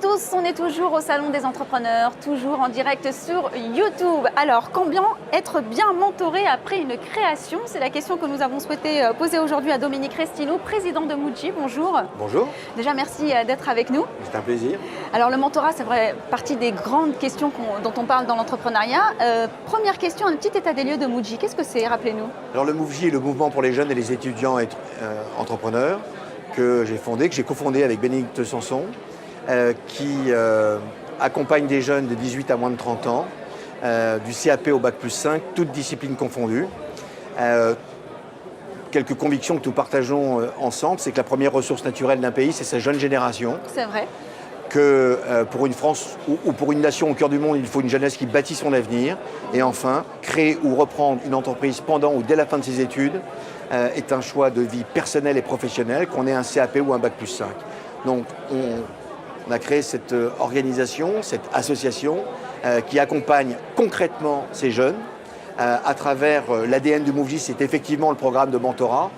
tous, on est toujours au Salon des entrepreneurs, toujours en direct sur YouTube. Alors, comment être bien mentoré après une création? C'est la question que nous avons souhaité poser aujourd'hui à Dominique Restineau, président de Muji. Bonjour. Bonjour. Déjà, merci d'être avec nous. C'est un plaisir. Alors, le mentorat, c'est vrai, partie des grandes questions dont on parle dans l'entrepreneuriat. Première question, un petit état des lieux de Muji. Qu'est-ce que c'est? Rappelez-nous. Alors, le Muji est le mouvement pour les jeunes et les étudiants entrepreneurs que j'ai fondé, que j'ai cofondé avec Bénédicte Sanson, qui accompagne des jeunes de 18 à moins de 30 ans, du CAP au Bac+5, toutes disciplines confondues. Quelques convictions que nous partageons ensemble, c'est que la première ressource naturelle d'un pays, c'est sa jeune génération. C'est vrai. Que pour une France ou pour une nation au cœur du monde, il faut une jeunesse qui bâtit son avenir. Et enfin, créer ou reprendre une entreprise pendant ou dès la fin de ses études est un choix de vie personnel et professionnel, qu'on ait un CAP ou un Bac+5. Donc on a créé cette organisation, cette association qui accompagne concrètement ces jeunes à travers l'ADN du Muji. C'est effectivement le programme de mentorat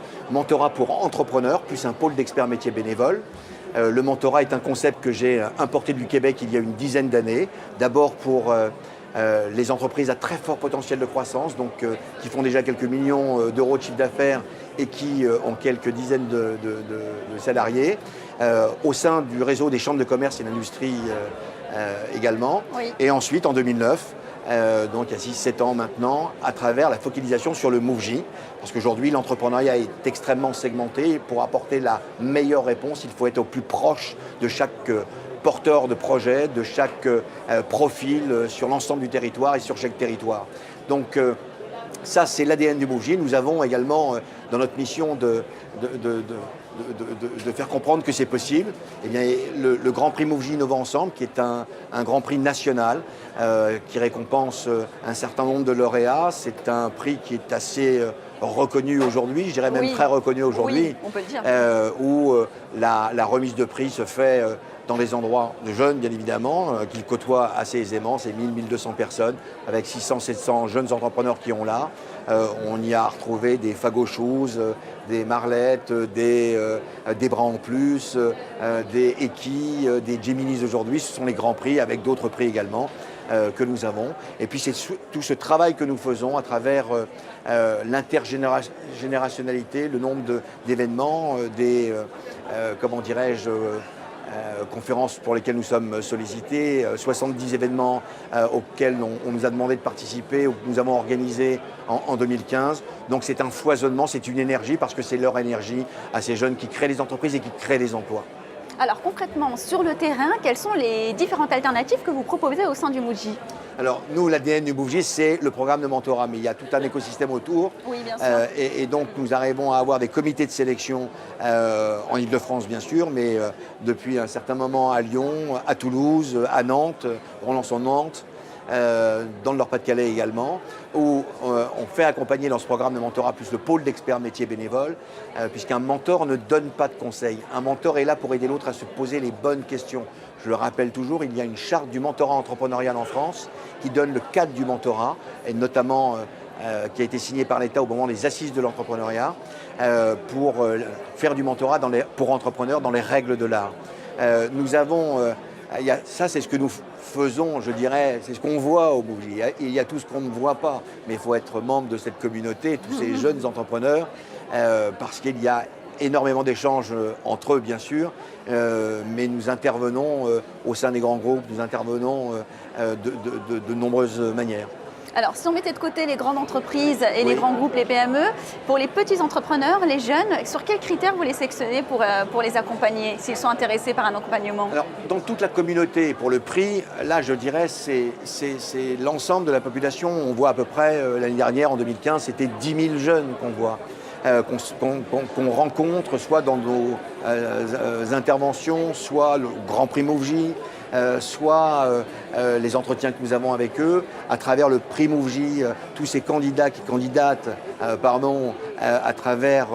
pour entrepreneurs, plus un pôle d'experts métiers bénévoles. Le mentorat est un concept que j'ai importé du Québec il y a une dizaine d'années, d'abord pour les entreprises à très fort potentiel de croissance, donc qui font déjà quelques millions d'euros de chiffre d'affaires et qui ont quelques dizaines de salariés, au sein du réseau des chambres de commerce et d'industrie également. Oui. Et ensuite, en 2009, donc il y a 6-7 ans maintenant, à travers la focalisation sur le Muji, parce qu'aujourd'hui l'entrepreneuriat est extrêmement segmenté et pour apporter la meilleure réponse, il faut être au plus proche de chaque porteur de projet, de chaque profil sur l'ensemble du territoire et sur chaque territoire. Donc ça, c'est l'ADN du Muji. Nous avons également dans notre mission de faire comprendre que c'est possible. Eh bien, le Grand Prix Muji Innovant Ensemble, qui est un Grand Prix national qui récompense un certain nombre de lauréats. C'est un prix qui est assez reconnu aujourd'hui, je dirais même très reconnu aujourd'hui, oui, on peut le dire. Où la remise de prix se fait dans des endroits de jeunes, bien évidemment, qu'ils côtoient assez aisément. C'est 1000-1200 personnes, avec 600-700 jeunes entrepreneurs qui ont là. On y a retrouvé des Fagochous, des Marlettes, des Bras en plus, des Eki, des Geminis aujourd'hui. Ce sont les grands prix, avec d'autres prix également que nous avons. Et puis c'est tout ce travail que nous faisons à travers l'intergénérationnalité, le nombre d'événements, comment dirais-je, conférences pour lesquelles nous sommes sollicités, 70 événements auxquels on nous a demandé de participer ou que nous avons organisés en 2015. Donc c'est un foisonnement, c'est une énergie, parce que c'est leur énergie à ces jeunes qui créent les entreprises et qui créent les emplois. Alors concrètement, sur le terrain, quelles sont les différentes alternatives que vous proposez au sein du Muji? Alors nous, l'ADN du Muji, c'est le programme de mentorat, mais il y a tout un écosystème autour. Oui, bien sûr. Et donc nous arrivons à avoir des comités de sélection en Ile-de-France bien sûr, mais depuis un certain moment à Lyon, à Toulouse, à Nantes, Roland-sur-Nantes, dans le Nord-Pas-de-Calais également, où on fait accompagner dans ce programme de mentorat plus le pôle d'experts métiers bénévoles, puisqu'un mentor ne donne pas de conseils. Un mentor est là pour aider l'autre à se poser les bonnes questions. Je le rappelle toujours, il y a une charte du mentorat entrepreneurial en France qui donne le cadre du mentorat, et notamment qui a été signée par l'État au moment des assises de l'entrepreneuriat, pour faire du mentorat pour entrepreneurs dans les règles de l'art. Nous avons... ça, c'est ce que nous faisons, je dirais, c'est ce qu'on voit au Muji. Il y a tout ce qu'on ne voit pas, mais il faut être membre de cette communauté, tous ces jeunes entrepreneurs, parce qu'il y a énormément d'échanges entre eux, bien sûr, mais nous intervenons au sein des grands groupes, nous intervenons de nombreuses manières. Alors, si on mettait de côté les grandes entreprises et les grands groupes, les PME, pour les petits entrepreneurs, les jeunes, sur quels critères vous les sélectionnez pour les accompagner, s'ils sont intéressés par un accompagnement? Alors, dans toute la communauté, pour le prix, là, je dirais, c'est l'ensemble de la population. On voit à peu près, l'année dernière, en 2015, c'était 10 000 jeunes qu'on voit. Qu'on rencontre soit dans nos interventions, soit le Grand Prix Muji, soit les entretiens que nous avons avec eux, à travers le prix Muji, tous ces candidats qui candidatent à travers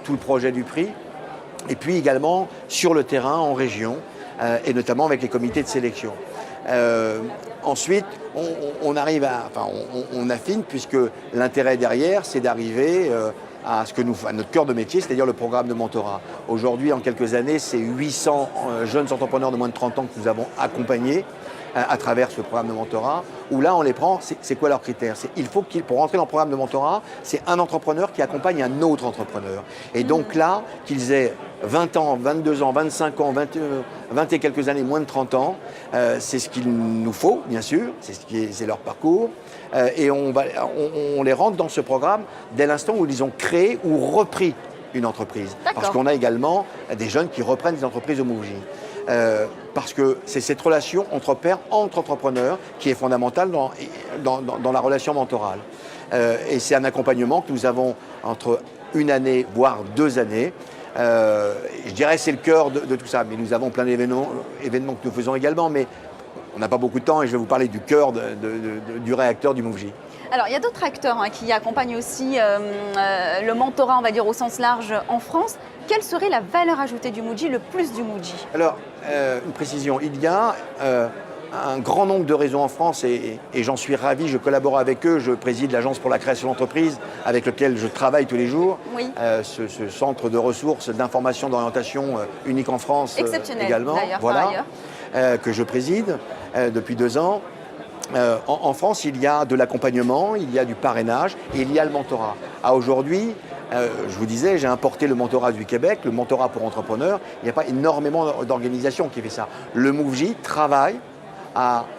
tout le projet du prix, et puis également sur le terrain, en région, et notamment avec les comités de sélection. Ensuite, on arrive on affine, puisque l'intérêt derrière, c'est d'arriver à notre cœur de métier, c'est-à-dire le programme de mentorat. Aujourd'hui, en quelques années, c'est 800 jeunes entrepreneurs de moins de 30 ans que nous avons accompagnés à travers ce programme de mentorat, où là, on les prend, c'est quoi leurs critères? Pour rentrer dans le programme de mentorat, c'est un entrepreneur qui accompagne un autre entrepreneur. Et donc là, qu'ils aient 20 ans, 22 ans, 25 ans, 20 et quelques années, moins de 30 ans, c'est ce qu'il nous faut, bien sûr, c'est leur parcours. Et on les rentre dans ce programme dès l'instant où ils ont créé ou repris une entreprise. Parce qu'on a également des jeunes qui reprennent des entreprises au Mouv'J. Parce que c'est cette relation entre pairs, entre entrepreneurs, qui est fondamentale dans la relation mentorale. Et c'est un accompagnement que nous avons entre une année, voire 2 années. Je dirais que c'est le cœur de tout ça, mais nous avons plein d'événements que nous faisons également, mais on n'a pas beaucoup de temps et je vais vous parler du cœur du réacteur du Mouv'J. Alors, il y a d'autres acteurs qui accompagnent aussi le mentorat, on va dire, au sens large en France. Quelle serait la valeur ajoutée du Mouv'J, le plus du Mouv'J? Alors, une précision, il y a un grand nombre de réseaux en France et j'en suis ravi, je collabore avec eux, je préside l'Agence pour la création d'entreprise avec lequel je travaille tous les jours. Oui. Ce centre de ressources, d'information, d'orientation unique en France également, voilà, que je préside depuis 2 ans. En France, il y a de l'accompagnement, il y a du parrainage et il y a le mentorat. Aujourd'hui, je vous disais, j'ai importé le mentorat du Québec, le mentorat pour entrepreneurs. Il n'y a pas énormément d'organisations qui fait ça. Le Mouv'J travaille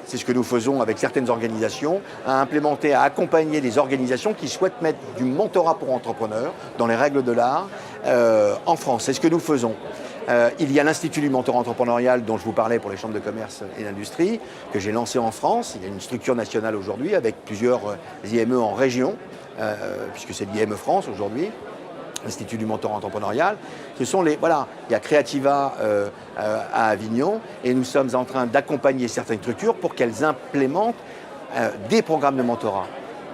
c'est ce que nous faisons avec certaines organisations, à implémenter, à accompagner des organisations qui souhaitent mettre du mentorat pour entrepreneurs dans les règles de l'art en France. C'est ce que nous faisons. Il y a l'Institut du mentorat entrepreneurial dont je vous parlais pour les chambres de commerce et d'industrie, que j'ai lancé en France. Il y a une structure nationale aujourd'hui avec plusieurs IME en région, puisque c'est l'IME France aujourd'hui, l'Institut du mentorat entrepreneurial. Il y a Creativa à Avignon et nous sommes en train d'accompagner certaines structures pour qu'elles implémentent des programmes de mentorat.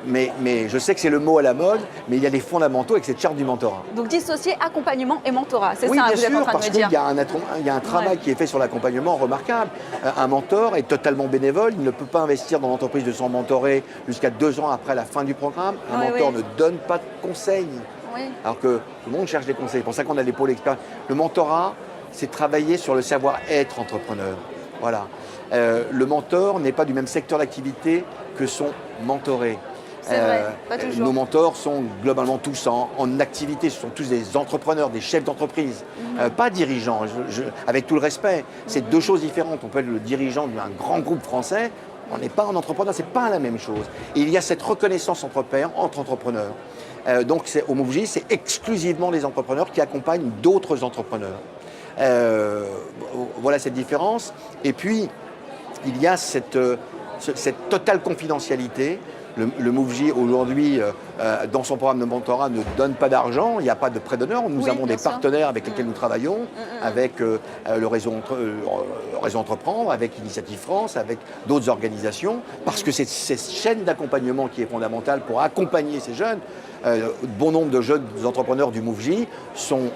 Mais je sais que c'est le mot à la mode, mais il y a des fondamentaux avec cette charte du mentorat. Donc dissocier accompagnement et mentorat, c'est oui, ça que vous êtes en train de me dire? Oui, bien sûr, parce qu'il y a un travail qui est fait sur l'accompagnement remarquable. Un mentor est totalement bénévole, il ne peut pas investir dans l'entreprise de son mentoré jusqu'à 2 ans après la fin du programme. Un mentor ne donne pas de conseils, alors que tout le monde cherche des conseils. C'est pour ça qu'on a des pôles experts. Le mentorat, c'est travailler sur le savoir-être entrepreneur. Voilà. Le mentor n'est pas du même secteur d'activité que son mentoré. C'est vrai, pas toujours. Nos mentors sont globalement tous en activité, ce sont tous des entrepreneurs, des chefs d'entreprise, pas dirigeants, avec tout le respect. C'est 2 choses différentes. On peut être le dirigeant d'un grand groupe français, on n'est pas un entrepreneur, c'est pas la même chose. Et il y a cette reconnaissance entre pairs, entre entrepreneurs. Donc au Mouv'J, c'est exclusivement les entrepreneurs qui accompagnent d'autres entrepreneurs. Voilà cette différence. Et puis, il y a cette totale confidentialité. Le Mouv'J, aujourd'hui, dans son programme de mentorat, ne donne pas d'argent, il n'y a pas de prêt d'honneur. Nous avons des partenaires avec lesquels nous travaillons, avec le réseau Entreprendre, avec Initiative France, avec d'autres organisations, parce que c'est cette chaîne d'accompagnement qui est fondamentale pour accompagner ces jeunes. Bon nombre de jeunes entrepreneurs du Mouv'J sont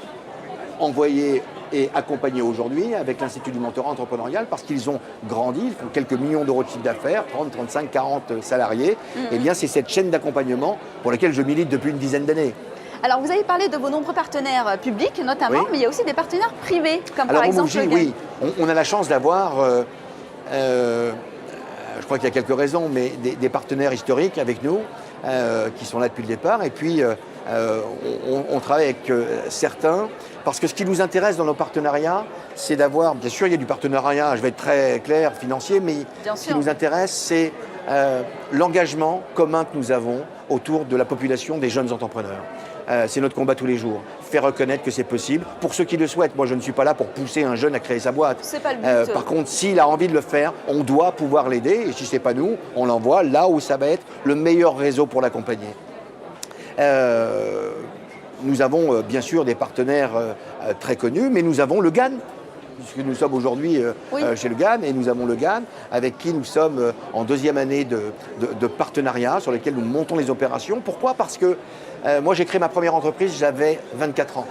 envoyés et accompagnés aujourd'hui avec l'Institut du mentorat entrepreneurial parce qu'ils ont grandi, ils font quelques millions d'euros de chiffre d'affaires, 30, 35, 40 salariés. Et bien c'est cette chaîne d'accompagnement pour laquelle je milite depuis une dizaine d'années. Alors vous avez parlé de vos nombreux partenaires publics notamment, mais il y a aussi des partenaires privés, comme par exemple au Mouv'J, oui, on a la chance d'avoir, je crois qu'il y a quelques raisons, mais des partenaires historiques avec nous qui sont là depuis le départ. Et puis on travaille avec certains. Parce que ce qui nous intéresse dans nos partenariats, c'est d'avoir, bien sûr il y a du partenariat, je vais être très clair, financier, mais ce qui nous intéresse, c'est l'engagement commun que nous avons autour de la population des jeunes entrepreneurs. C'est notre combat tous les jours, faire reconnaître que c'est possible. Pour ceux qui le souhaitent, moi je ne suis pas là pour pousser un jeune à créer sa boîte. C'est pas le but. Par contre, s'il a envie de le faire, on doit pouvoir l'aider, et si ce n'est pas nous, on l'envoie là où ça va être le meilleur réseau pour l'accompagner. Nous avons bien sûr des partenaires très connus, mais nous avons le GAN, puisque nous sommes aujourd'hui chez le GAN, et nous avons le GAN avec qui nous sommes en 2e année de partenariat sur lesquels nous montons les opérations. Pourquoi? Parce que moi j'ai créé ma première entreprise, j'avais 24 ans.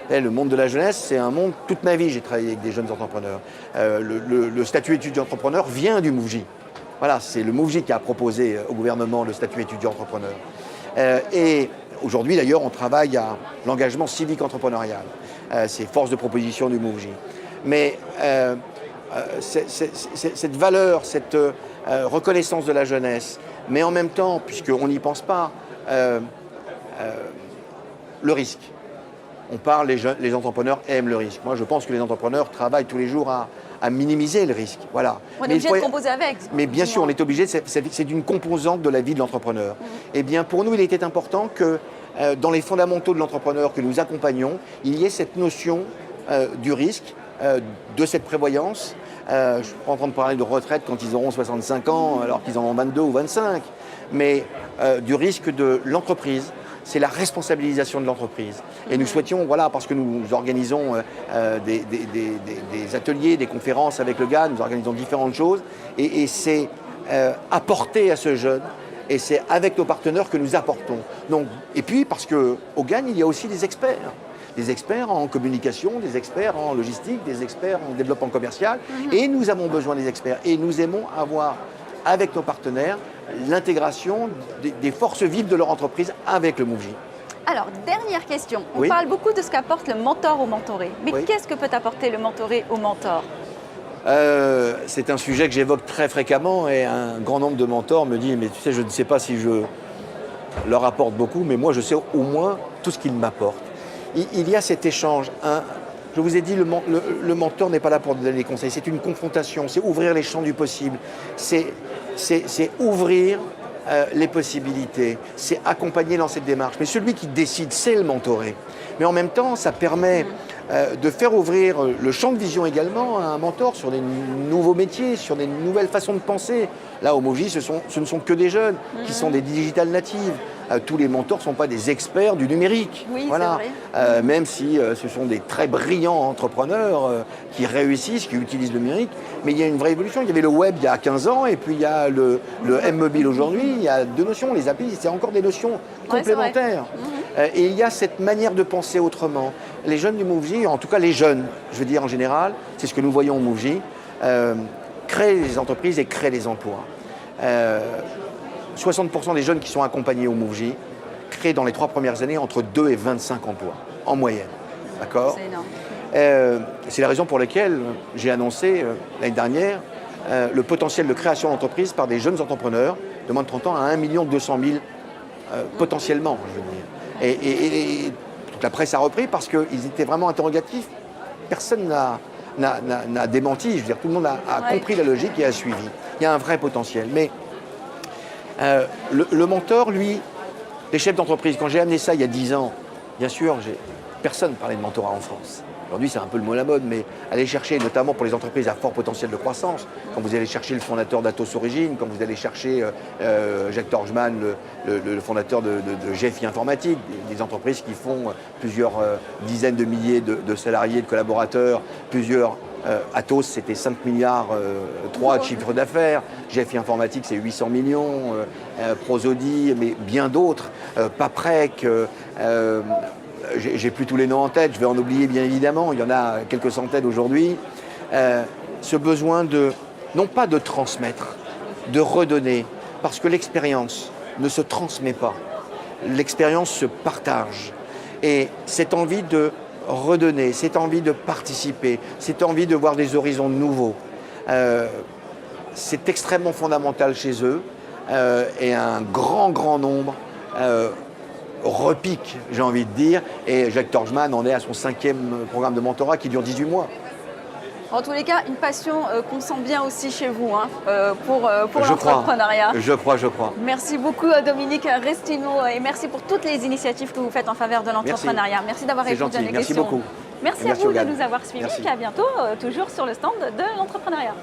Et le monde de la jeunesse, c'est un monde, toute ma vie j'ai travaillé avec des jeunes entrepreneurs. Le statut étudiant entrepreneur vient du Mouv'J. Voilà, c'est le Mouv'J qui a proposé au gouvernement le statut étudiant entrepreneur. Et Aujourd'hui, d'ailleurs, on travaille à l'engagement civique entrepreneurial. C'est force de proposition du MoveJ. Mais cette valeur, cette reconnaissance de la jeunesse, mais en même temps, puisqu'on n'y pense pas, le risque. On parle, les entrepreneurs aiment le risque. Moi, je pense que les entrepreneurs travaillent tous les jours à minimiser le risque. Voilà. On est obligé de composer avec. Mais bien sûr, on est obligé, c'est une composante de la vie de l'entrepreneur. Eh bien, pour nous, il était important que dans les fondamentaux de l'entrepreneur que nous accompagnons, il y ait cette notion du risque, de cette prévoyance. Je ne suis pas en train de parler de retraite quand ils auront 65 ans, alors qu'ils en ont 22 ou 25, mais du risque de l'entreprise. C'est la responsabilisation de l'entreprise. Et nous souhaitions, voilà, parce que nous organisons des ateliers, des conférences avec le GAN, nous organisons différentes choses, et c'est apporter à ce jeune, et c'est avec nos partenaires que nous apportons. Donc, et puis, parce qu'au GAN, il y a aussi des experts en communication, des experts en logistique, des experts en développement commercial, et nous avons besoin des experts. Et nous aimons avoir, avec nos partenaires, l'intégration des forces vives de leur entreprise avec le MoveJ. Alors, dernière question. On Oui. parle beaucoup de ce qu'apporte le mentor au mentoré. Mais Oui. qu'est-ce que peut apporter le mentoré au mentor? C'est un sujet que j'évoque très fréquemment et un grand nombre de mentors me disent « mais tu sais, je ne sais pas si je leur apporte beaucoup, mais moi je sais au moins tout ce qu'ils m'apportent ». Il y a cet échange. Je vous ai dit, le mentor n'est pas là pour donner des conseils, c'est une confrontation, c'est ouvrir les champs du possible, c'est ouvrir les possibilités, c'est accompagner dans cette démarche. Mais celui qui décide, c'est le mentoré. Mais en même temps, ça permet de faire ouvrir le champ de vision également à un mentor sur des nouveaux métiers, sur des nouvelles façons de penser. Là, au MoveJ, ce ne sont que des jeunes qui sont des digital natives. Tous les mentors ne sont pas des experts du numérique. Oui, voilà. c'est vrai. Même si ce sont des très brillants entrepreneurs qui réussissent, qui utilisent le numérique. Mais il y a une vraie évolution. Il y avait le web il y a 15 ans et puis il y a le M-Mobile aujourd'hui. Il y a deux notions. Les API, c'est encore des notions complémentaires. Et il y a cette manière de penser autrement. Les jeunes du MoveJ, en tout cas les jeunes, je veux dire en général, c'est ce que nous voyons au MoveJ, créent des entreprises et créent des emplois. 60% des jeunes qui sont accompagnés au MoveJ créent dans les 3 premières années entre 2 et 25 emplois, en moyenne. D'accord ? C'est énorme. C'est la raison pour laquelle j'ai annoncé l'année dernière le potentiel de création d'entreprises par des jeunes entrepreneurs de moins de 30 ans à 1 200 000 potentiellement, je veux dire. Et toute la presse a repris parce qu'ils étaient vraiment interrogatifs. Personne n'a démenti, je veux dire, tout le monde a compris la logique et a suivi. Il y a un vrai potentiel. Mais le mentor, lui, les chefs d'entreprise, quand j'ai amené ça il y a 10 ans, bien sûr, personne ne parlait de mentorat en France. Aujourd'hui, c'est un peu le mot à la mode, mais allez chercher, notamment pour les entreprises à fort potentiel de croissance, quand vous allez chercher le fondateur d'Atos Origine, quand vous allez chercher Jacques Torgman, le fondateur de GFI Informatique, des entreprises qui font plusieurs dizaines de milliers de salariés, de collaborateurs, Atos, c'était 5 milliards 3 de chiffre d'affaires. GFI Informatique, c'est 800 millions. Prosodie, mais bien d'autres. Paprec. J'ai plus tous les noms en tête. Je vais en oublier, bien évidemment. Il y en a quelques centaines aujourd'hui. Ce besoin non pas de transmettre, de redonner. Parce que l'expérience ne se transmet pas. L'expérience se partage. Et cette envie de redonner, cette envie de participer, cette envie de voir des horizons nouveaux. C'est extrêmement fondamental chez eux et un grand nombre repique, j'ai envie de dire. Et Jacques Torgman en est à son 5e programme de mentorat qui dure 18 mois. En tous les cas, une passion qu'on sent bien aussi chez vous pour l'entrepreneuriat. Je crois. Merci beaucoup Dominique Restineau et merci pour toutes les initiatives que vous faites en faveur de l'entrepreneuriat. Merci d'avoir répondu à nos questions. Merci beaucoup. Merci à vous de nous avoir suivis et à bientôt, toujours sur le stand de l'entrepreneuriat.